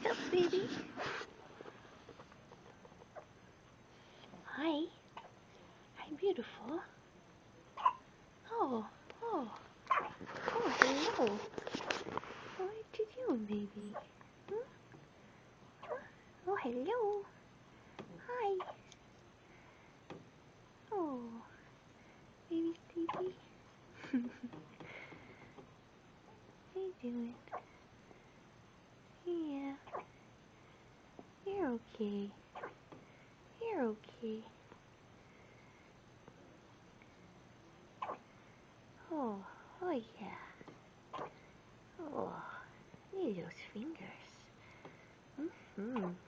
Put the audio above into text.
Wake up, baby. Hi. Hi, beautiful. Oh, oh, oh, hello. What you doing, baby? Hmm? Huh? Oh, hello. Hi. Oh, baby sleepy. How you doing? Yeah. You're okay. You're okay. Oh, oh yeah. Oh, need those fingers. Mm-hmm.